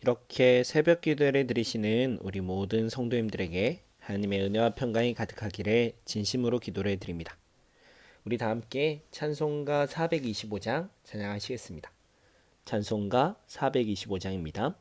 이렇게 새벽 기도를 드리시는 우리 모든 성도님들에게 하나님의 은혜와 평강이 가득하기를 진심으로 기도를 드립니다. 우리 다 함께 찬송가 425장 찬양하시겠습니다. 찬송가 425장입니다.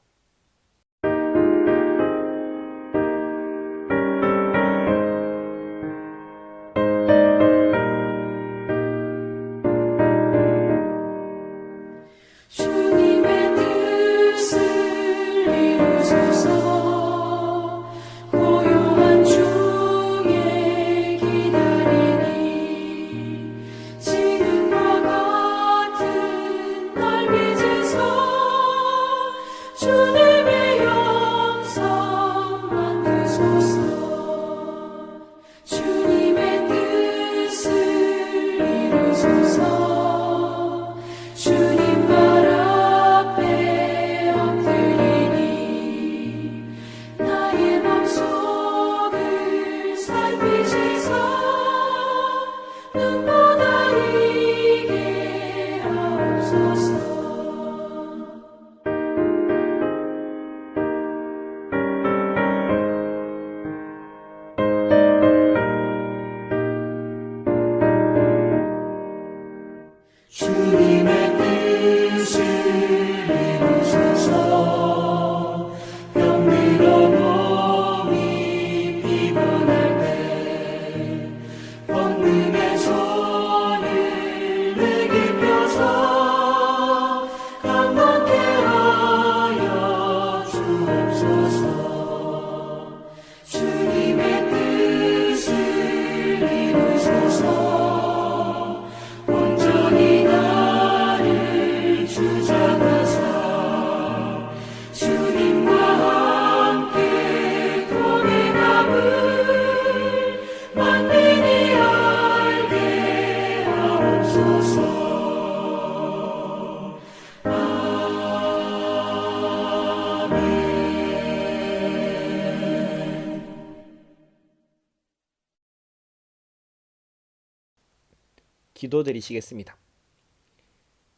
기도드리시겠습니다.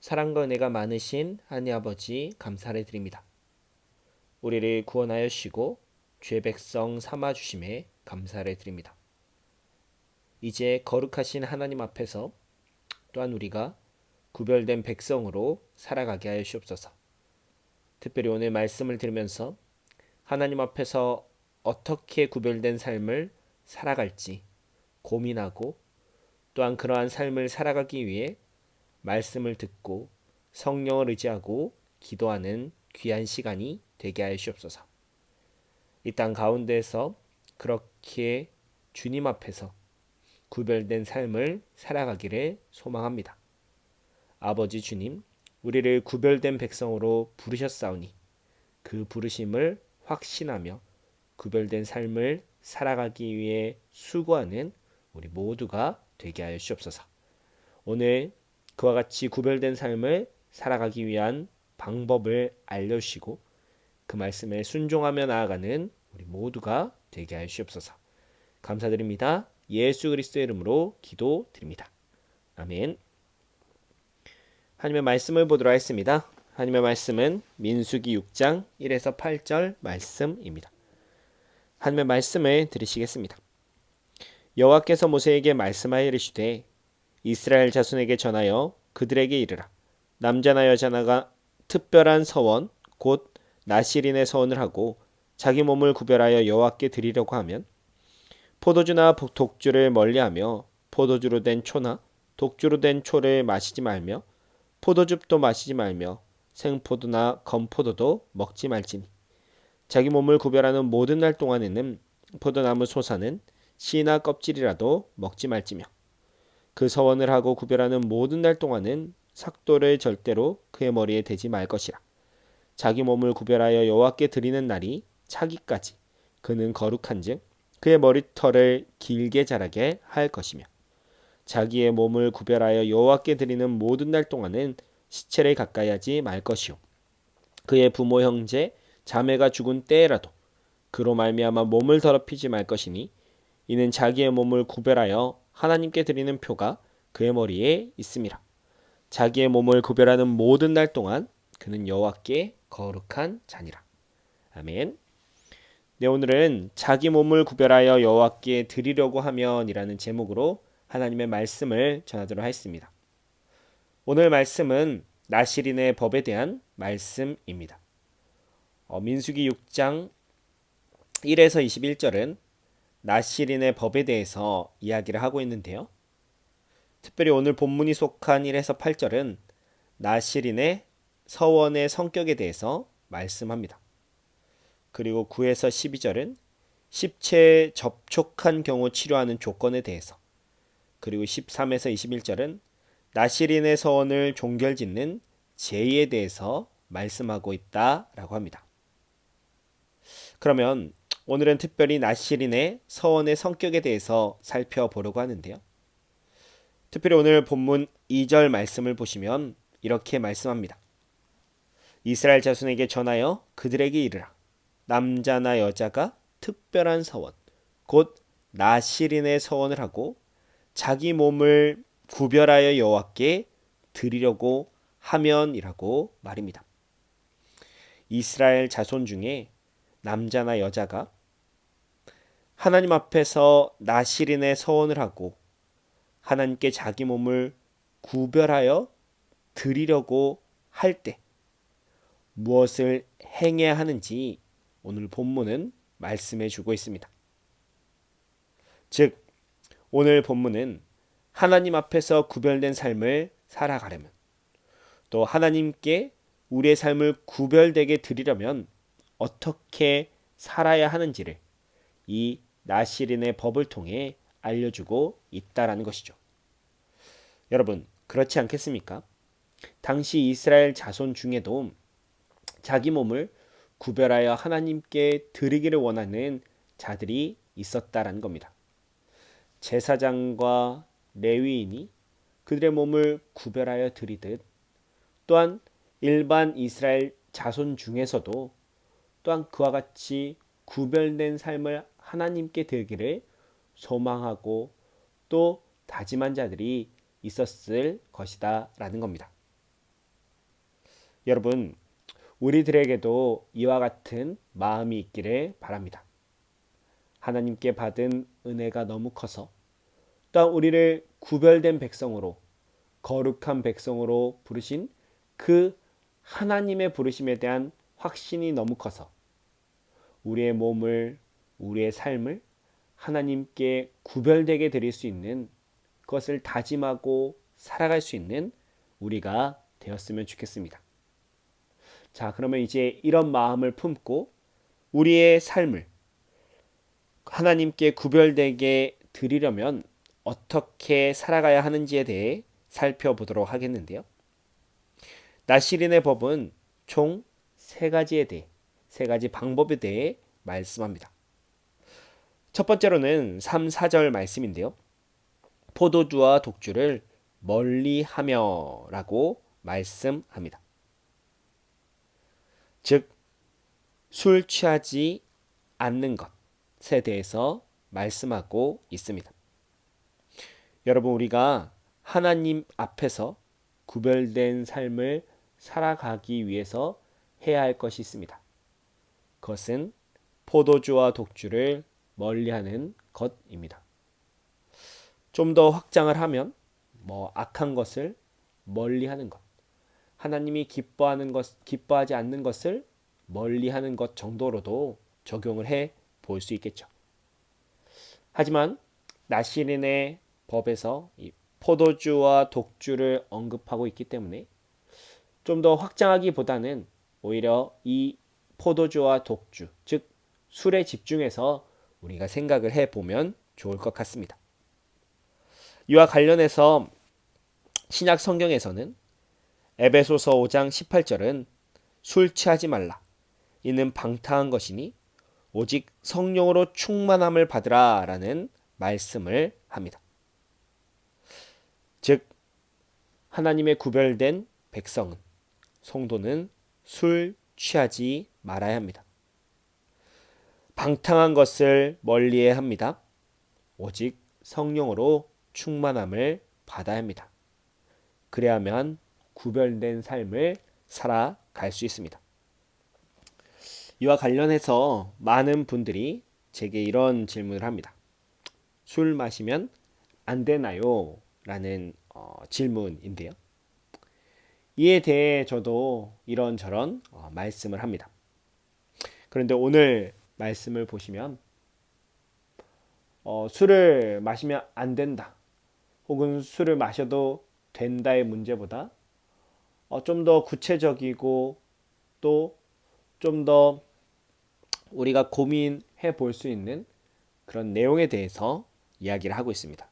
사랑과 은혜가 많으신 하나님 아버지 감사를 드립니다. 우리를 구원하여 주시고 죄 백성 삼아 주심에 감사를 드립니다. 이제 거룩하신 하나님 앞에서 또한 우리가 구별된 백성으로 살아가게 하여 주옵소서. 특별히 오늘 말씀을 들으면서 하나님 앞에서 어떻게 구별된 삶을 살아갈지 고민하고 또한 그러한 삶을 살아가기 위해 말씀을 듣고 성령을 의지하고 기도하는 귀한 시간이 되게 하여 주옵소서. 이 땅 가운데에서 그렇게 주님 앞에서 구별된 삶을 살아가기를 소망합니다. 아버지 주님, 우리를 구별된 백성으로 부르셨사오니 그 부르심을 확신하며 구별된 삶을 살아가기 위해 수고하는 우리 모두가 되게 하여 주옵소서. 오늘 그와 같이 구별된 삶을 살아가기 위한 방법을 알려주시고 그 말씀에 순종하며 나아가는 우리 모두가 되게 하여 주옵소서. 감사드립니다. 예수 그리스도의 이름으로 기도드립니다. 아멘. 하나님의 말씀을 보도록 하겠습니다. 하나님의 말씀은 민수기 6장 1에서 8절 말씀입니다. 하나님의 말씀을 들으시겠습니다. 여호와께서 모세에게 말씀하여 이르시되 이스라엘 자손에게 전하여 그들에게 이르라. 남자나 여자나가 특별한 서원 곧 나실인의 서원을 하고 자기 몸을 구별하여 여호와께 드리려고 하면 포도주나 독주를 멀리하며 포도주로 된 초나 독주로 된 초를 마시지 말며 포도즙도 마시지 말며 생포도나 건포도도 먹지 말지니 자기 몸을 구별하는 모든 날 동안에는 포도나무 소사는 씨나 껍질이라도 먹지 말지며 그 서원을 하고 구별하는 모든 날 동안은 삭도를 절대로 그의 머리에 대지 말 것이라. 자기 몸을 구별하여 여호와께 드리는 날이 차기까지 그는 거룩한즉 그의 머리털을 길게 자라게 할 것이며 자기의 몸을 구별하여 여호와께 드리는 모든 날 동안은 시체를 가까이 하지 말 것이요 그의 부모 형제 자매가 죽은 때에라도 그로 말미암아 몸을 더럽히지 말 것이니 이는 자기의 몸을 구별하여 하나님께 드리는 표가 그의 머리에 있음이라. 자기의 몸을 구별하는 모든 날 동안 그는 여호와께 거룩한 자니라. 아멘. 네, 오늘은 자기 몸을 구별하여 여호와께 드리려고 하면이라는 제목으로 하나님의 말씀을 전하도록 하겠습니다. 오늘 말씀은 나실인의 법에 대한 말씀입니다. 민수기 6장 1에서 21절은 나실인의 법에 대해서 이야기를 하고 있는데요. 특별히 오늘 본문이 속한 1에서 8절은 나실인의 서원의 성격에 대해서 말씀합니다. 그리고 9에서 12절은 십체에 접촉한 경우 치료하는 조건에 대해서, 그리고 13에서 21절은 나실인의 서원을 종결짓는 제의에 대해서 말씀하고 있다라고 합니다. 그러면 오늘은 특별히 나실인의 서원의 성격에 대해서 살펴보려고 하는데요. 특별히 오늘 본문 2절 말씀을 보시면 이렇게 말씀합니다. 이스라엘 자손에게 전하여 그들에게 이르라. 남자나 여자가 특별한 서원, 곧 나실인의 서원을 하고 자기 몸을 구별하여 여호와께 드리려고 하면이라고 말입니다. 이스라엘 자손 중에 남자나 여자가 하나님 앞에서 나실인의 서원을 하고 하나님께 자기 몸을 구별하여 드리려고 할 때 무엇을 행해야 하는지 오늘 본문은 말씀해 주고 있습니다. 즉, 오늘 본문은 하나님 앞에서 구별된 삶을 살아가려면, 또 하나님께 우리의 삶을 구별되게 드리려면 어떻게 살아야 하는지를 이 나실인의 법을 통해 알려주고 있다라는 것이죠. 여러분, 그렇지 않겠습니까? 당시 이스라엘 자손 중에도 자기 몸을 구별하여 하나님께 드리기를 원하는 자들이 있었다라는 겁니다. 제사장과 레위인이 그들의 몸을 구별하여 드리듯, 또한 일반 이스라엘 자손 중에서도 또한 그와 같이 구별된 삶을 하나님께 드리기를 소망하고 또 다짐한 자들이 있었을 것이다 라는 겁니다. 여러분, 우리들에게도 이와 같은 마음이 있기를 바랍니다. 하나님께 받은 은혜가 너무 커서 또한 우리를 구별된 백성으로, 거룩한 백성으로 부르신 그 하나님의 부르심에 대한 확신이 너무 커서 우리의 몸을, 우리의 삶을 하나님께 구별되게 드릴 수 있는 것을 다짐하고 살아갈 수 있는 우리가 되었으면 좋겠습니다. 자, 그러면 이제 이런 마음을 품고 우리의 삶을 하나님께 구별되게 드리려면 어떻게 살아가야 하는지에 대해 살펴보도록 하겠는데요. 나실인의 법은 총 3가지에 대해, 3가지 방법에 대해 말씀합니다. 첫 번째로는 3, 4절 말씀인데요. 포도주와 독주를 멀리하며 라고 말씀합니다. 즉, 술 취하지 않는 것에 대해서 말씀하고 있습니다. 여러분, 우리가 하나님 앞에서 구별된 삶을 살아가기 위해서 해야 할 것이 있습니다. 그것은 포도주와 독주를 멀리하는 것입니다. 좀 더 확장을 하면 악한 것을 멀리하는 것, 하나님이 기뻐하지 않는 것을 멀리하는 것 정도로도 적용을 해 볼 수 있겠죠. 하지만 나실인의 법에서 이 포도주와 독주를 언급하고 있기 때문에 좀 더 확장하기보다는 오히려 이 포도주와 독주, 즉 술에 집중해서 우리가 생각을 해보면 좋을 것 같습니다. 이와 관련해서 신약 성경에서는 에베소서 5장 18절은 술 취하지 말라. 이는 방탕한 것이니 오직 성령으로 충만함을 받으라 라는 말씀을 합니다. 즉, 하나님의 구별된 백성은, 성도는 술 취하지 말아야 합니다. 방탕한 것을 멀리해야 합니다. 오직 성령으로 충만함을 받아야 합니다. 그래야만 구별된 삶을 살아갈 수 있습니다. 이와 관련해서 많은 분들이 제게 이런 질문을 합니다. 술 마시면 안 되나요? 라는 질문인데요. 이에 대해 저도 이런저런 말씀을 합니다. 그런데 오늘 말씀을 보시면 술을 마시면 안 된다, 혹은 술을 마셔도 된다의 문제보다 좀 더 구체적이고 또 좀 더 우리가 고민해 볼 수 있는 그런 내용에 대해서 이야기를 하고 있습니다.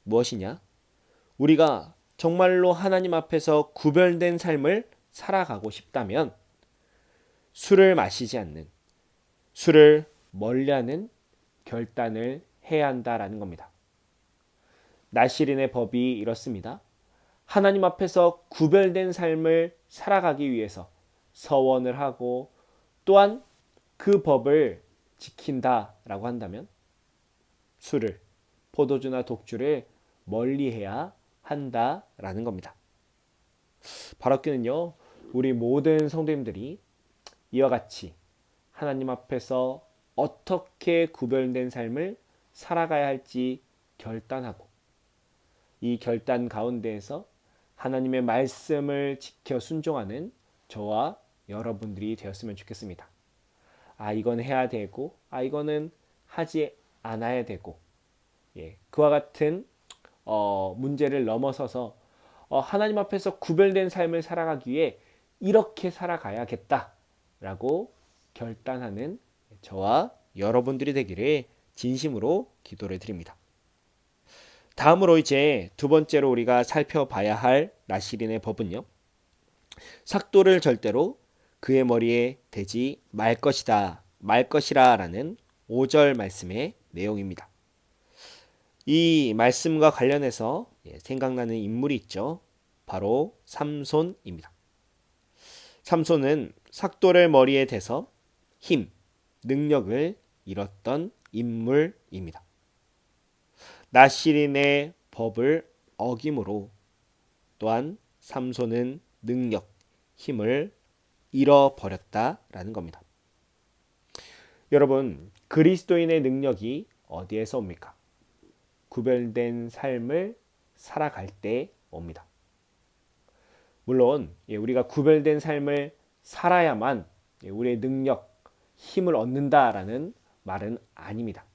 무엇이냐? 우리가 정말로 하나님 앞에서 구별된 삶을 살아가고 싶다면 술을 마시지 않는, 술을 멀리하는 결단을 해야 한다라는 겁니다. 나시린의 법이 이렇습니다. 하나님 앞에서 구별된 삶을 살아가기 위해서 서원을 하고 또한 그 법을 지킨다라고 한다면 술을, 포도주나 독주를 멀리해야 한다라는 겁니다. 바로께는요, 우리 모든 성도님들이 이와 같이 하나님 앞에서 어떻게 구별된 삶을 살아가야 할지 결단하고, 이 결단 가운데에서 하나님의 말씀을 지켜 순종하는 저와 여러분들이 되었으면 좋겠습니다. 이건 해야 되고, 이거는 하지 않아야 되고, 그와 같은 문제를 넘어서서 하나님 앞에서 구별된 삶을 살아가기 위해 이렇게 살아가야겠다라고 결단하는 저와 여러분들이 되기를 진심으로 기도를 드립니다. 다음으로 이제 두 번째로 우리가 살펴봐야 할 나시린의 법은요, 삭도를 절대로 그의 머리에 대지 말 것이라 라는 5절 말씀의 내용입니다. 이 말씀과 관련해서 생각나는 인물이 있죠. 바로 삼손입니다. 삼손은 삭도를 머리에 대서 힘, 능력을 잃었던 인물입니다. 나시린의 법을 어김으로 또한 삼손은 능력, 힘을 잃어버렸다라는 겁니다. 여러분, 그리스도인의 능력이 어디에서 옵니까? 구별된 삶을 살아갈 때 옵니다. 물론 우리가 구별된 삶을 살아야만 우리의 능력, 힘을 얻는다라는 말은 아닙니다.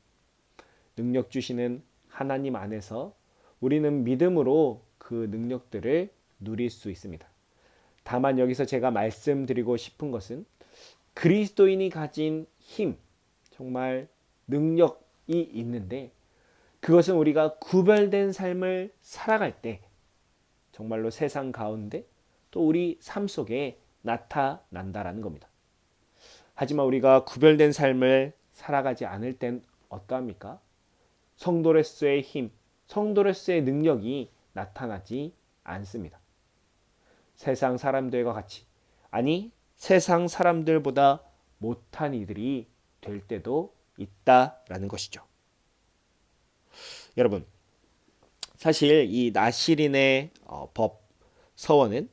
능력 주시는 하나님 안에서 우리는 믿음으로 그 능력들을 누릴 수 있습니다. 다만 여기서 제가 말씀드리고 싶은 것은 그리스도인이 가진 힘, 정말 능력이 있는데 그것은 우리가 구별된 삶을 살아갈 때 정말로 세상 가운데 또 우리 삶 속에 나타난다라는 겁니다. 하지만 우리가 구별된 삶을 살아가지 않을 땐 어떠합니까? 성도로서의 힘, 성도로서의 능력이 나타나지 않습니다. 세상 사람들과 같이, 아니 세상 사람들보다 못한 이들이 될 때도 있다라는 것이죠. 여러분, 사실 이 나시린의 법, 서원은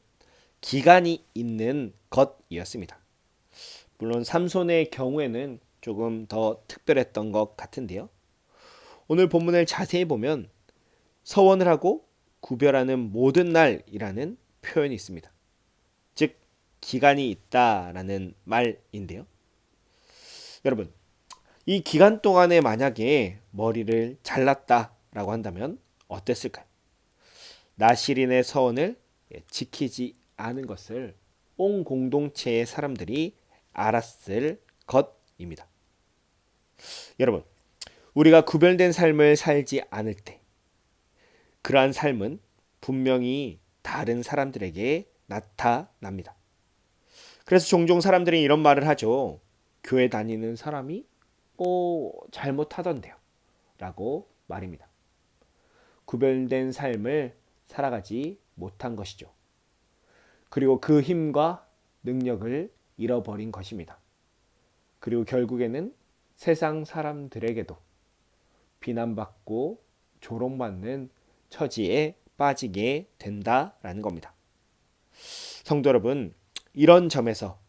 기간이 있는 것이었습니다. 물론 삼손의 경우에는 조금 더 특별했던 것 같은데요. 오늘 본문을 자세히 보면 서원을 하고 구별하는 모든 날이라는 표현이 있습니다. 즉 기간이 있다라는 말인데요. 여러분, 이 기간 동안에 만약에 머리를 잘랐다라고 한다면 어땠을까요? 나시린의 서원을 지키지 않은 것을 온 공동체의 사람들이 알았을 것입니다. 여러분, 우리가 구별된 삶을 살지 않을 때 그러한 삶은 분명히 다른 사람들에게 나타납니다. 그래서 종종 사람들이 이런 말을 하죠. 교회 다니는 사람이 잘못하던데요 라고 말입니다. 구별된 삶을 살아가지 못한 것이죠. 그리고 그 힘과 능력을 잃어버린 것입니다. 그리고 결국에는 세상 사람들에게도 비난받고 조롱받는 처지에 빠지게 된다라는 겁니다. 성도 여러분, 이런 점에서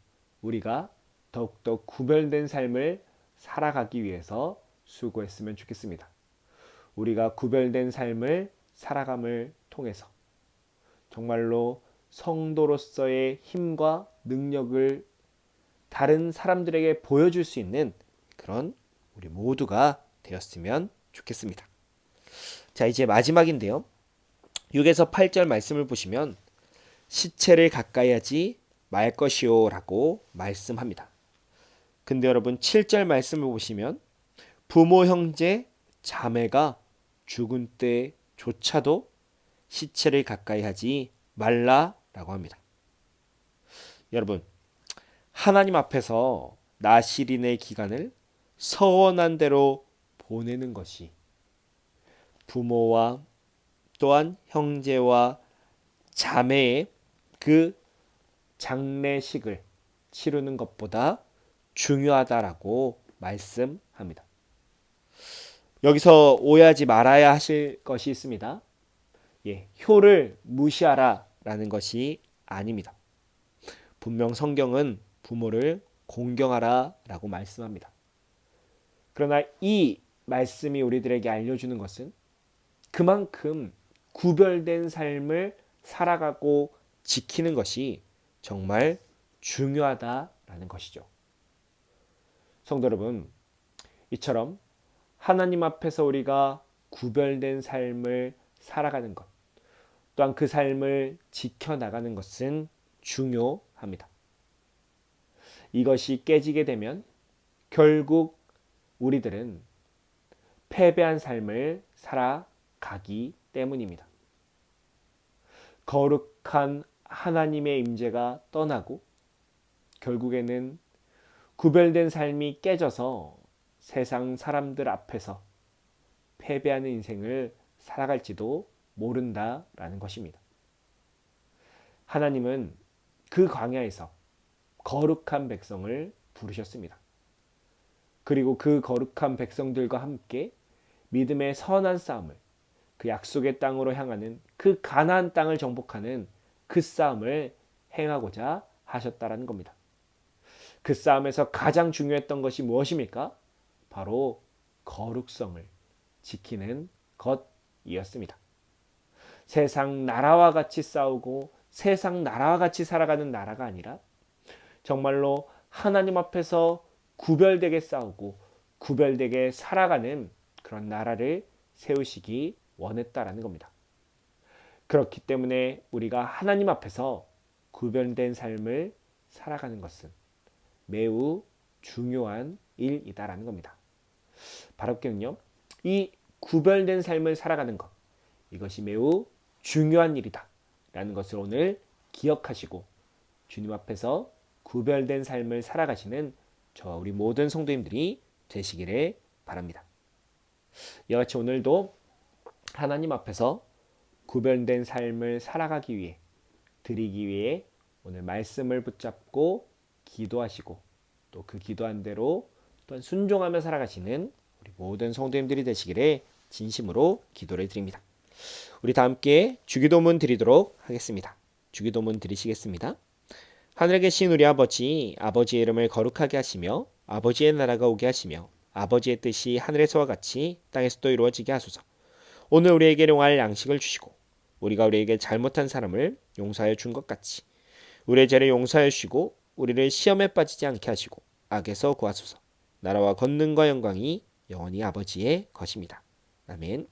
우리가 더욱더 구별된 삶을 살아가기 위해서 수고했으면 좋겠습니다. 우리가 구별된 삶을 살아감을 통해서 정말로 성도로서의 힘과 능력을 다른 사람들에게 보여줄 수 있는 그런 우리 모두가 되었으면 좋겠습니다. 자, 이제 마지막인데요. 6에서 8절 말씀을 보시면 시체를 가까이 하지 말 것이요 라고 말씀합니다. 근데 여러분 7절 말씀을 보시면 부모, 형제, 자매가 죽은 때조차도 시체를 가까이 하지 말라라고 합니다. 여러분, 하나님 앞에서 나시린의 기간을 서원한 대로 보내는 것이 부모와 또한 형제와 자매의 그 장례식을 치르는 것보다 중요하다라고 말씀합니다. 여기서 오해하지 말아야 하실 것이 있습니다. 효를 무시하라 라는 것이 아닙니다. 분명 성경은 부모를 공경하라 라고 말씀합니다. 그러나 이 말씀이 우리들에게 알려주는 것은 그만큼 구별된 삶을 살아가고 지키는 것이 정말 중요하다라는 것이죠. 성도 여러분, 이처럼 하나님 앞에서 우리가 구별된 삶을 살아가는 것, 또한 그 삶을 지켜나가는 것은 중요합니다. 이것이 깨지게 되면 결국 우리들은 패배한 삶을 살아가기 때문입니다. 거룩한 하나님의 임재가 떠나고 결국에는 구별된 삶이 깨져서 세상 사람들 앞에서 패배하는 인생을 살아갈지도 모른다라는 것입니다. 하나님은 그 광야에서 거룩한 백성을 부르셨습니다. 그리고 그 거룩한 백성들과 함께 믿음의 선한 싸움을, 그 약속의 땅으로 향하는 그 가나안 땅을 정복하는 그 싸움을 행하고자 하셨다라는 겁니다. 그 싸움에서 가장 중요했던 것이 무엇입니까? 바로 거룩성을 지키는 것이었습니다. 세상 나라와 같이 싸우고 세상 나라와 같이 살아가는 나라가 아니라 정말로 하나님 앞에서 구별되게 싸우고 구별되게 살아가는 그런 나라를 세우시기 원했다라는 겁니다. 그렇기 때문에 우리가 하나님 앞에서 구별된 삶을 살아가는 것은 매우 중요한 일이다라는 겁니다. 바로는요, 이 구별된 삶을 살아가는 것, 이것이 매우 중요한 일이다 라는 것을 오늘 기억하시고 주님 앞에서 구별된 삶을 살아가시는 저와 우리 모든 성도님들이 되시기를 바랍니다. 이와 같이 오늘도 하나님 앞에서 구별된 삶을 살아가기 위해, 드리기 위해 오늘 말씀을 붙잡고 기도하시고 또 그 기도한 대로 또한 순종하며 살아가시는 우리 모든 성도님들이 되시기를 진심으로 기도를 드립니다. 우리 다 함께 주기도문 드리도록 하겠습니다. 주기도문 드리시겠습니다. 하늘에 계신 우리 아버지, 아버지의 이름을 거룩하게 하시며 아버지의 나라가 오게 하시며 아버지의 뜻이 하늘에서와 같이 땅에서도 이루어지게 하소서. 오늘 우리에게 일용할 양식을 주시고 우리가 우리에게 잘못한 사람을 용서하여 준 것 같이 우리의 죄를 용서하여 주시고 우리를 시험에 빠지지 않게 하시고 악에서 구하소서. 나라와 권능과 영광이 영원히 아버지의 것입니다. 아멘.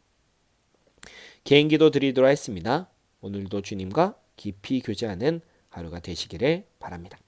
개인기도 드리도록 하겠습니다. 오늘도 주님과 깊이 교제하는 하루가 되시기를 바랍니다.